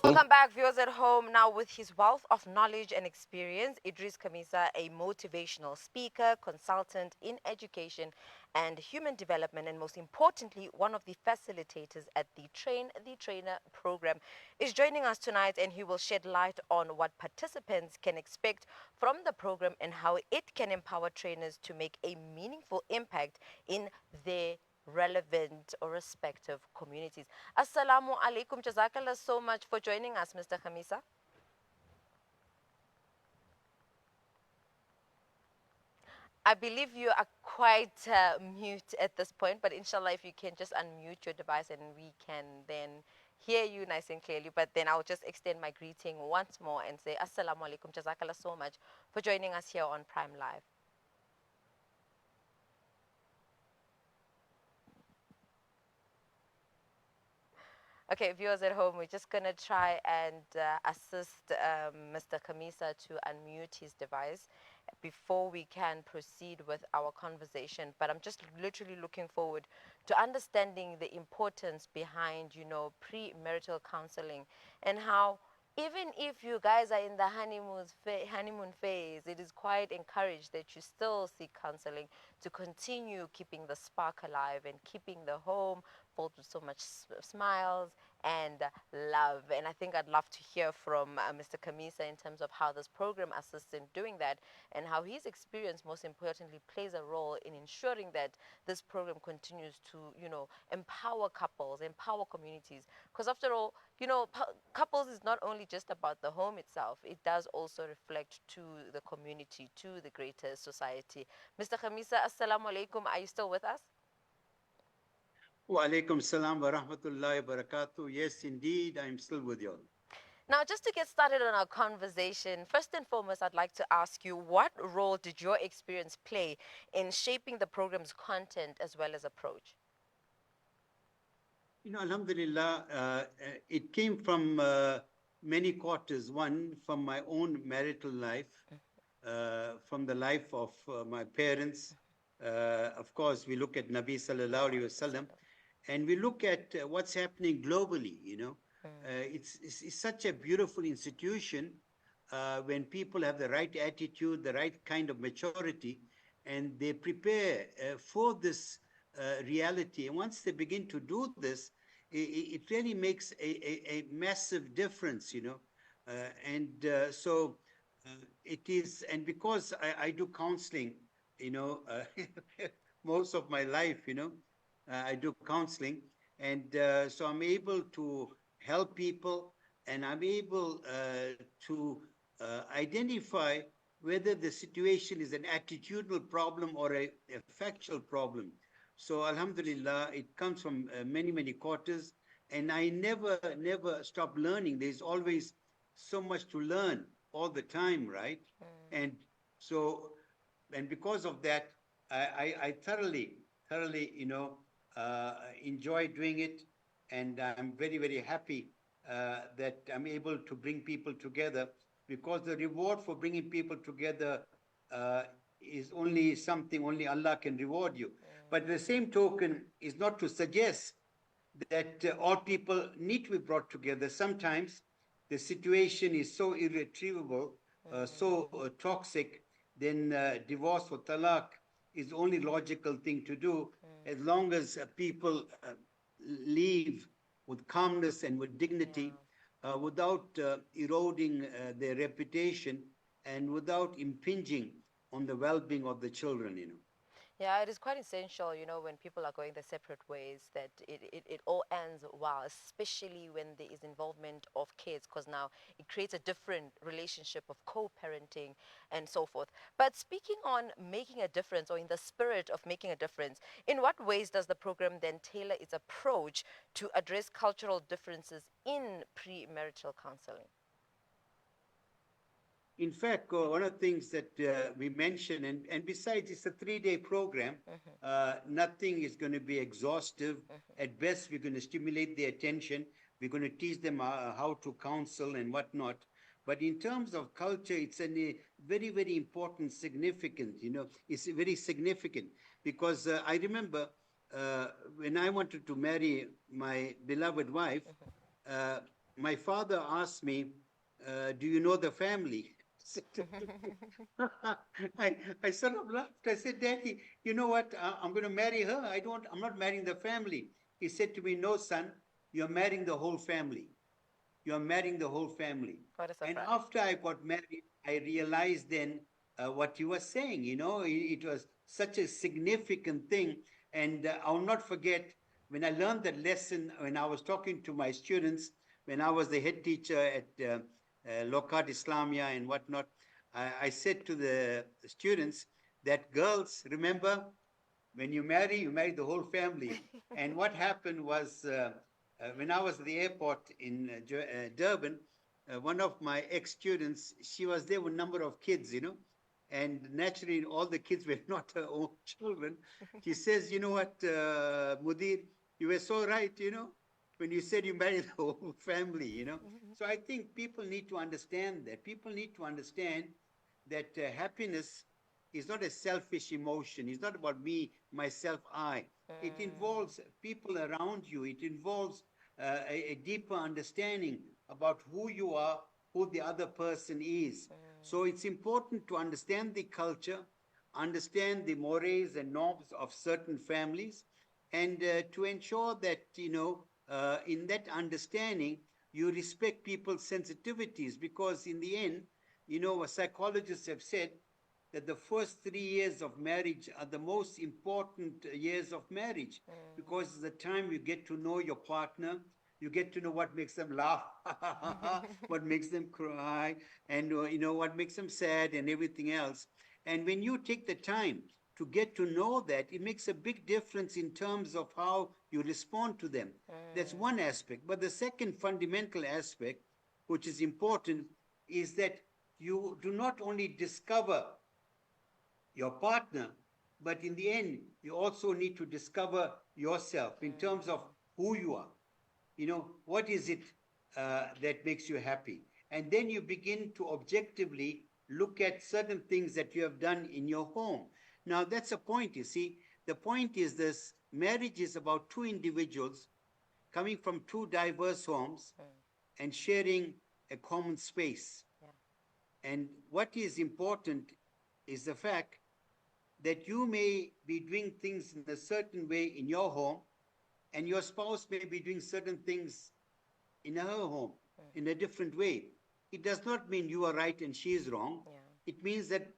Welcome back, viewers at home. Now, with his wealth of knowledge and experience, Edris Khamissa, a motivational speaker, consultant in education and human development, and most importantly, one of the facilitators at the Train the Trainer program, is joining us tonight, and he will shed light on what participants can expect from the program and how it can empower trainers to make a meaningful impact in their relevant or respective communities. Assalamu alaikum. Jazakallah so much for joining us, Mr. Khamissa. I believe you are quite mute at this point, but inshallah, if you can just unmute your device and we can then hear you nice and clearly. But then I'll just extend my greeting once more and say Assalamu alaikum. Jazakallah so much for joining us here on Prime Live. Okay, viewers at home, we're just going to try and assist Mr. Khamissa to unmute his device before we can proceed with our conversation. But I'm just literally looking forward to understanding the importance behind, pre-marital counseling and how even if you guys are in the honeymoon phase, it is quite encouraged that you still seek counseling to continue keeping the spark alive and keeping the home filled with so much smiles and love. And I think I'd love to hear from Mr. Khamissa in terms of how this program assists in doing that and how his experience, most importantly, plays a role in ensuring that this program continues to, empower couples, empower communities. Because after all, couples is not only just about the home itself, it does also reflect to the community, to the greater society. Mr. Khamissa, assalamu alaikum. Are you still with us? Wa alaikum salam wa rahmatullahi wa barakatuh. Yes, indeed, I'm still with you. Now, just to get started on our conversation, first and foremost, I'd like to ask you, what role did your experience play in shaping the program's content as well as approach? Alhamdulillah, it came from many quarters. One, from my own marital life, from the life of my parents. Of course, we look at Nabi Sallallahu Alaihi Wasallam, and we look at what's happening globally. It's such a beautiful institution when people have the right attitude, the right kind of maturity, and they prepare for this reality. And once they begin to do this, it really makes a massive difference. So it is, and because I do counseling, you know, uh, most of my life, I do counseling, and so I'm able to help people, and I'm able to identify whether the situation is an attitudinal problem or a factual problem. So, Alhamdulillah, it comes from many, many quarters, and I never stop learning. There's always so much to learn all the time, right? And so, and because of that, I thoroughly, enjoy doing it, and I'm very, very happy that I'm able to bring people together, because the reward for bringing people together uh, is only something only Allah can reward you. But the same token is not to suggest that all people need to be brought together. Sometimes the situation is so irretrievable, so toxic, then divorce or talaq is the only logical thing to do, as long as people live with calmness and with dignity, without eroding their reputation and without impinging on the well-being of the children. Yeah, it is quite essential, when people are going their separate ways, that it all ends well, especially when there is involvement of kids, because now it creates a different relationship of co-parenting and so forth. But speaking on making a difference, or in the spirit of making a difference, in what ways does the program then tailor its approach to address cultural differences in premarital counseling? In fact, one of the things that we mentioned, and besides, it's a 3-day program. Nothing is going to be exhaustive. At best, we're going to stimulate their attention. We're going to teach them how to counsel and whatnot. But in terms of culture, it's a very, very important, significant. It's very significant, because I remember when I wanted to marry my beloved wife. my father asked me, do you know the family? I sort of laughed. I said, Daddy, you know what? I'm going to marry her. I'm not marrying the family. He said to me, no, son, you're marrying the whole family. You're marrying the whole family. What a And surprise. after I got married, I realized then what you were saying. It was such a significant thing. And I'll not forget when I learned that lesson, when I was talking to my students, when I was the head teacher at Lokat Islamia and whatnot, I said to the students that girls, remember, when you marry the whole family. And what happened was, when I was at the airport in Durban, one of my ex-students, she was there with a number of kids, and naturally all the kids were not her own children. She says, you know what, Mudir, you were so right, when you said you married the whole family. So I think people need to understand that. People need to understand that happiness is not a selfish emotion. It's not about me, myself, I. It involves people around you. It involves a deeper understanding about who you are, who the other person is. So it's important to understand the culture, understand the mores and norms of certain families, and to ensure that, in that understanding, you respect people's sensitivities, because in the end, psychologists have said that the first 3 years of marriage are the most important years of marriage, because it's the time you get to know your partner, you get to know what makes them laugh, what makes them cry, and what makes them sad and everything else. And when you take the time to get to know that, it makes a big difference in terms of how you respond to them. That's one aspect. But the second fundamental aspect, which is important, is that you do not only discover your partner, but in the end, you also need to discover yourself in terms of who you are. What is it that makes you happy? And then you begin to objectively look at certain things that you have done in your home. Now, that's a point, you see. The point is this: marriage is about two individuals coming from two diverse homes and sharing a common space. Yeah. And what is important is the fact that you may be doing things in a certain way in your home, and your spouse may be doing certain things in her home in a different way. It does not mean you are right and she is wrong. Yeah. It means that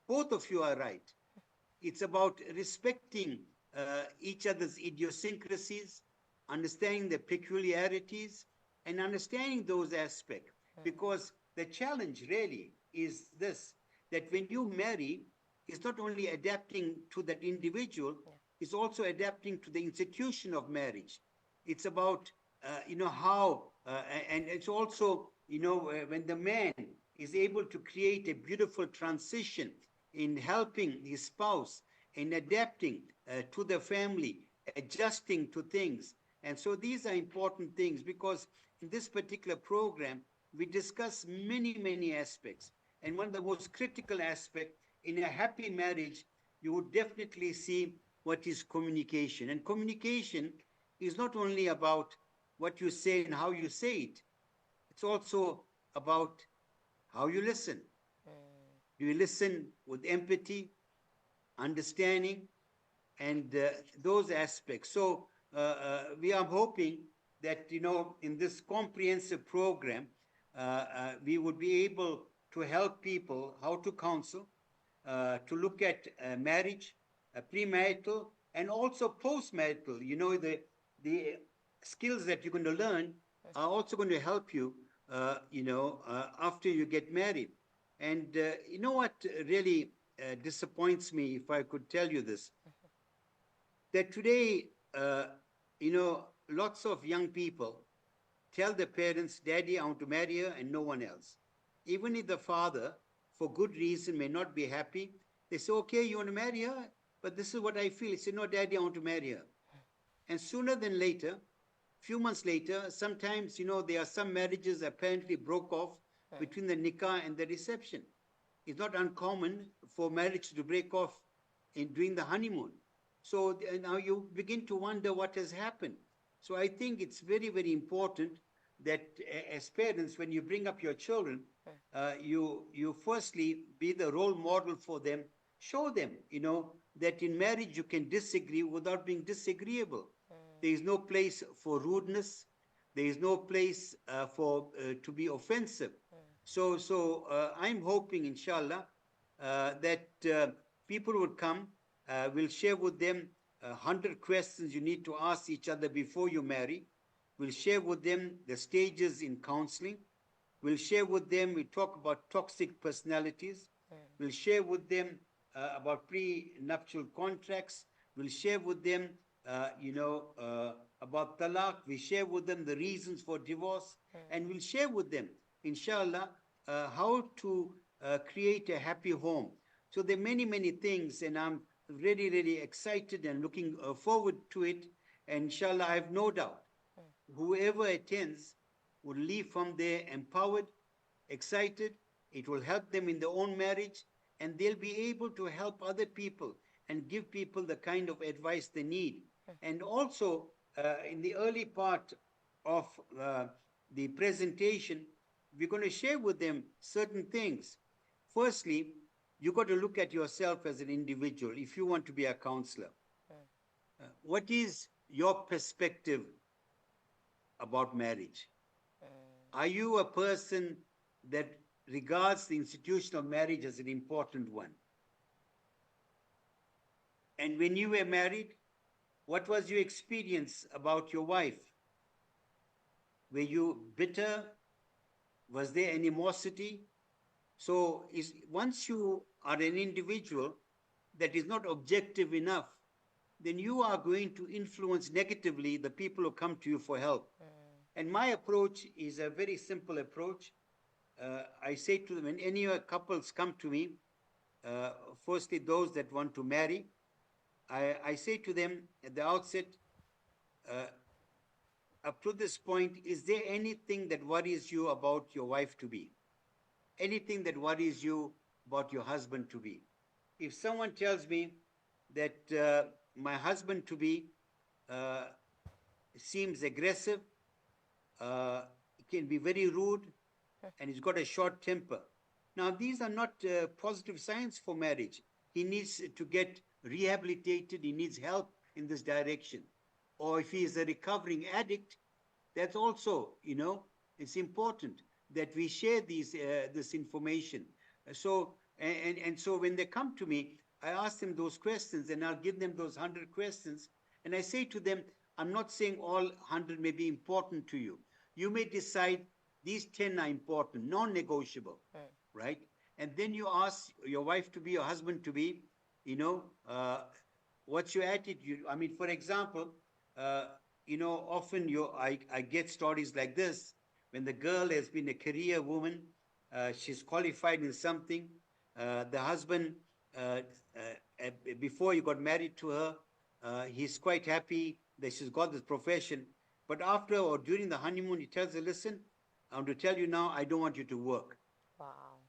both of you are right. It's about respecting each other's idiosyncrasies, understanding the peculiarities, and understanding those aspects. Because the challenge really is this: that when you marry, it's not only adapting to that individual, it's also adapting to the institution of marriage. It's about, how, and it's also, when the man is able to create a beautiful transition in helping his spouse, in adapting to the family, adjusting to things. And so these are important things, because in this particular program, we discuss many, many aspects. And one of the most critical aspects in a happy marriage, you would definitely see what is communication. And communication is not only about what you say and how you say it, it's also about how you listen. Do you listen with empathy, understanding, and those aspects? So we are hoping that, in this comprehensive program, we would be able to help people how to counsel, to look at marriage, pre-marital, and also post-marital. The skills that you're going to learn are also going to help you, after you get married. And you know what really disappoints me, if I could tell you this, that today, lots of young people tell their parents, Daddy, I want to marry her and no one else. Even if the father, for good reason, may not be happy, they say, okay, you want to marry her? But this is what I feel. He said, no, Daddy, I want to marry her. And sooner than later, few months later, sometimes, there are some marriages apparently broke off between the nikah and the reception. It's not uncommon for marriage to break off during the honeymoon. So now you begin to wonder what has happened. So I think it's very, very important that as parents, when you bring up your children, you firstly be the role model for them. Show them, that in marriage you can disagree without being disagreeable. There is no place for rudeness. There is no place for to be offensive. So I'm hoping, inshallah, that people would come. We'll share with them 100 questions you need to ask each other before you marry. We'll share with them the stages in counseling. We'll share with them, we talk about toxic personalities. We'll share with them about pre-nuptial contracts. We'll share with them, about talaq. We share with them the reasons for divorce. And we'll share with them, inshallah, how to create a happy home. So there are many, many things, and I'm really, really excited and looking forward to it. And inshallah, I have no doubt, whoever attends will leave from there empowered, excited. It will help them in their own marriage, and they'll be able to help other people and give people the kind of advice they need. And also, in the early part of the presentation, we're going to share with them certain things. Firstly, you've got to look at yourself as an individual if you want to be a counselor. What is your perspective about marriage? Are you a person that regards the institution of marriage as an important one? And when you were married, what was your experience about your wife? Were you bitter? Was there animosity? So once you are an individual that is not objective enough, then you are going to influence negatively the people who come to you for help. And my approach is a very simple approach. I say to them, when any couples come to me, firstly those that want to marry, I say to them at the outset, up to this point, is there anything that worries you about your wife to be? Anything that worries you about your husband to be? If someone tells me that my husband to be seems aggressive, he can be very rude, and he's got a short temper. Now, these are not positive signs for marriage. He needs to get rehabilitated. He needs help in this direction. Or if he is a recovering addict, that's also, it's important that we share this information. So when they come to me, I ask them those questions, and I'll give them those 100 questions. And I say to them, I'm not saying all 100 may be important to you. You may decide these 10 are important, non-negotiable, right? And then you ask your wife to be, your husband to be, what's your attitude? I mean, for example, often I get stories like this. When the girl has been a career woman, she's qualified in something, the husband, before you got married to her, he's quite happy that she's got this profession. But after or during the honeymoon, he tells her, listen, I want to tell you now, I don't want you to work. Wow.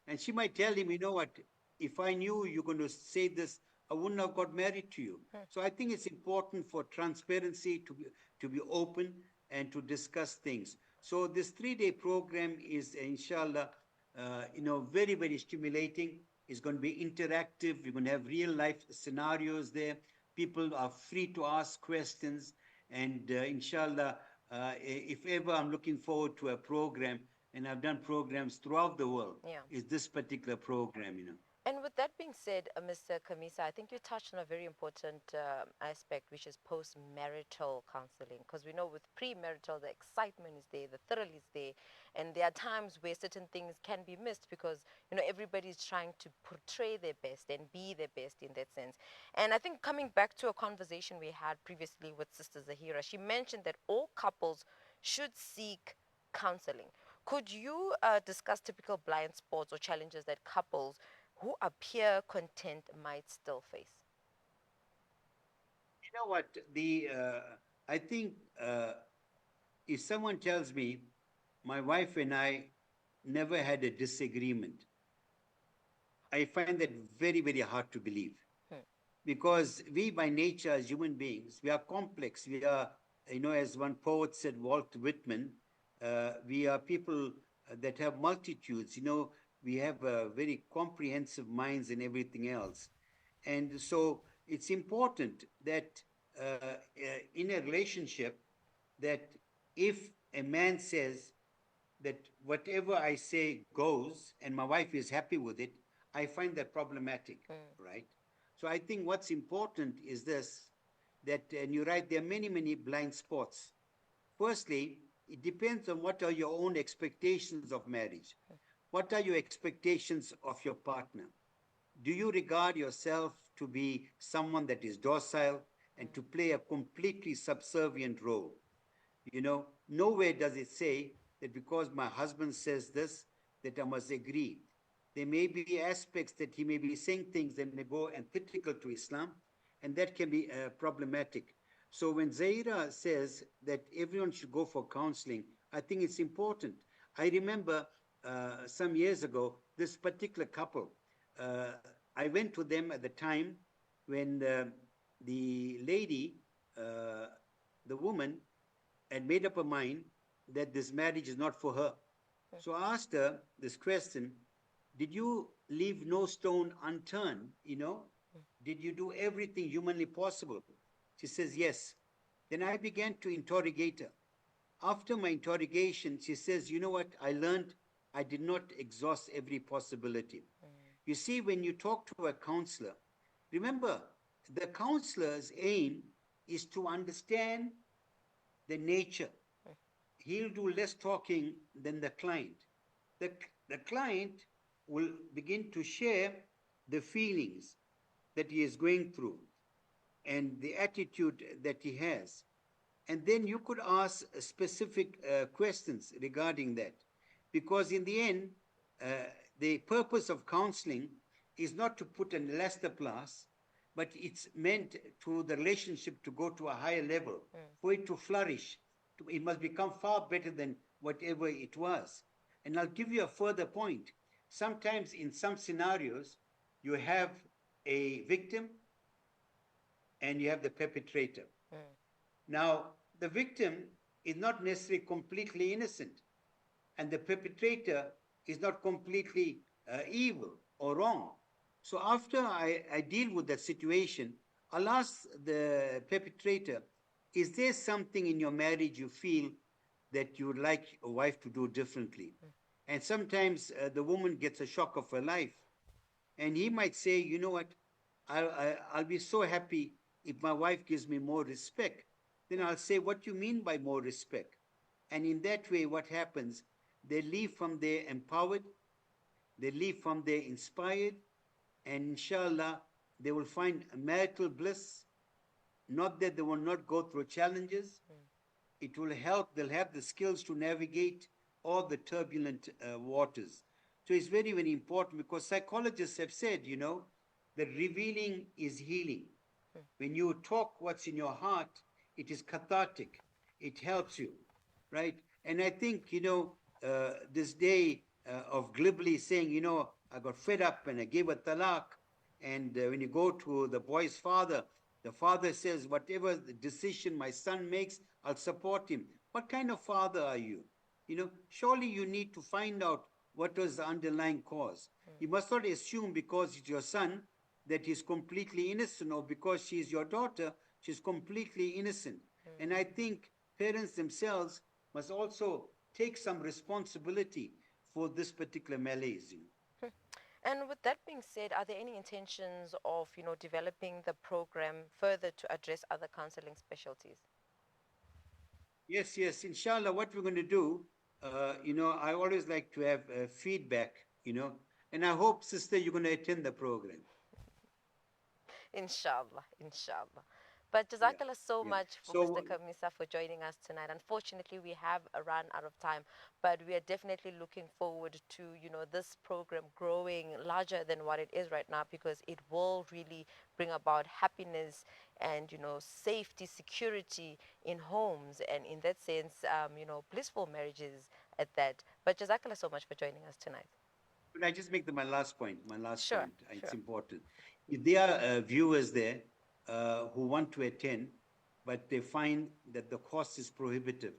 And she might tell him, you know what, if I knew you're going to say this, I wouldn't have got married to you. So I think it's important for transparency to be open and to discuss things. So this 3-day program is, inshallah, very, very stimulating. It's going to be interactive. We're going to have real life scenarios there. People are free to ask questions. And inshallah, if ever I'm looking forward to a program, and I've done programs throughout the world, is this particular program, And with that being said, Mr. Khamissa, I think you touched on a very important aspect, which is post-marital counseling. Because we know with pre-marital, the excitement is there, the thrill is there. And there are times where certain things can be missed because, everybody's trying to portray their best and be their best in that sense. And I think coming back to a conversation we had previously with Sister Zahira, she mentioned that all couples should seek counseling. Could you discuss typical blind spots or challenges that couples who appear content might still face? You know what? I think if someone tells me my wife and I never had a disagreement, I find that very, very hard to believe. Because we, by nature, as human beings, we are complex. We are, as one poet said, Walt Whitman, We are people that have multitudes. We have very comprehensive minds and everything else. And so it's important that in a relationship, that if a man says that whatever I say goes and my wife is happy with it, I find that problematic, right? So I think what's important is this, that, and you're right, there are many, many blind spots. Firstly, it depends on what are your own expectations of marriage. What are your expectations of your partner? Do you regard yourself to be someone that is docile and to play a completely subservient role? Nowhere does it say that because my husband says this, that I must agree. There may be aspects that he may be saying things that may go antithetical to Islam, and that can be problematic. So when Zaira says that everyone should go for counseling, I think it's important. I remember some years ago, this particular couple, uh, I went to them at the time when the lady, the woman, had made up her mind that this marriage is not for her. So I asked her this question: did you leave no stone unturned? Did you do everything humanly possible? She says, yes. Then I began to interrogate her. After my interrogation, she says, you know what? I learned I did not exhaust every possibility. You see, when you talk to a counselor, remember, the counselor's aim is to understand the nature. He'll do less talking than the client. The client will begin to share the feelings that he is going through and the attitude that he has. And then you could ask specific questions regarding that. Because in the end, uh, the purpose of counseling is not to put an elastoplast, but it's meant to the relationship to go to a higher level, for it to flourish. It must become far better than whatever it was. And I'll give you a further point. Sometimes in some scenarios, you have a victim and you have the perpetrator. Now, the victim is not necessarily completely innocent, and the perpetrator is not completely evil or wrong. So after I deal with that situation, I'll ask the perpetrator, is there something in your marriage you feel that you would like a wife to do differently? And sometimes the woman gets a shock of her life. And he might say, you know what, I'll be so happy if my wife gives me more respect. Then I'll say, what do you mean by more respect? And in that way, what happens? They leave from there empowered, they leave from there inspired, and inshallah, they will find marital bliss. Not that they will not go through challenges. It will help, they'll have the skills to navigate all the turbulent waters. So it's very, very important, because psychologists have said, that revealing is healing. When you talk what's in your heart, it is cathartic. It helps you, right? And I think, this day of glibly saying, I got fed up and I gave a talaq. And when you go to the boy's father, the father says, whatever the decision my son makes, I'll support him. What kind of father are you? Surely you need to find out what was the underlying cause. You must not assume because it's your son that he's completely innocent, or because she's your daughter, she's completely innocent. And I think parents themselves must also take some responsibility for this particular malaise. And with that being said, are there any intentions of, developing the program further to address other counseling specialties? Yes, yes. Inshallah, what we're going to do, I always like to have feedback, and I hope, sister, you're going to attend the program. Inshallah, inshallah. But Yeah, Jazakallah so yeah. much for Mr. So, Khamissa for joining us tonight. Unfortunately, we have run out of time, but we are definitely looking forward to, this program growing larger than what it is right now, because it will really bring about happiness and, safety, security in homes, and in that sense, blissful marriages at that. But Jazakallah so much for joining us tonight. could I just make my last point? My last Sure, point. It's sure. important. If there are viewers there who want to attend, but they find that the cost is prohibitive,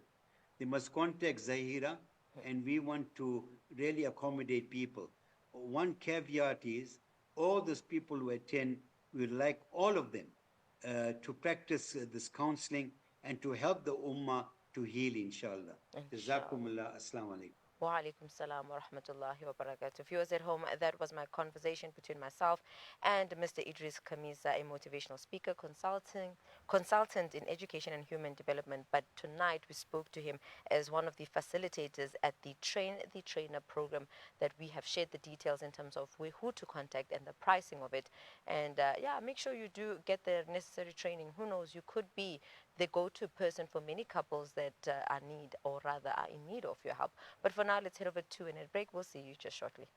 they must contact Zahira, and we want to really accommodate people. One caveat is all those people who attend, we would like all of them to practice this counseling and to help the ummah to heal, inshallah. Inshallah. Jazakumullah. Assalamu alaikum. Wa alaikum salam wa rahmatullahi wa barakatuh. Viewers at home, that was my conversation between myself and Mr. Edris Khamissa, a motivational speaker, consultant in education and human development. But tonight we spoke to him as one of the facilitators at the Train the Trainer program that we have shared the details in terms of who to contact and the pricing of it. And yeah, make sure you do get the necessary training. Who knows, you could be the go-to person for many couples that are in need of your help. But for now, let's head over to a break. We'll see you just shortly.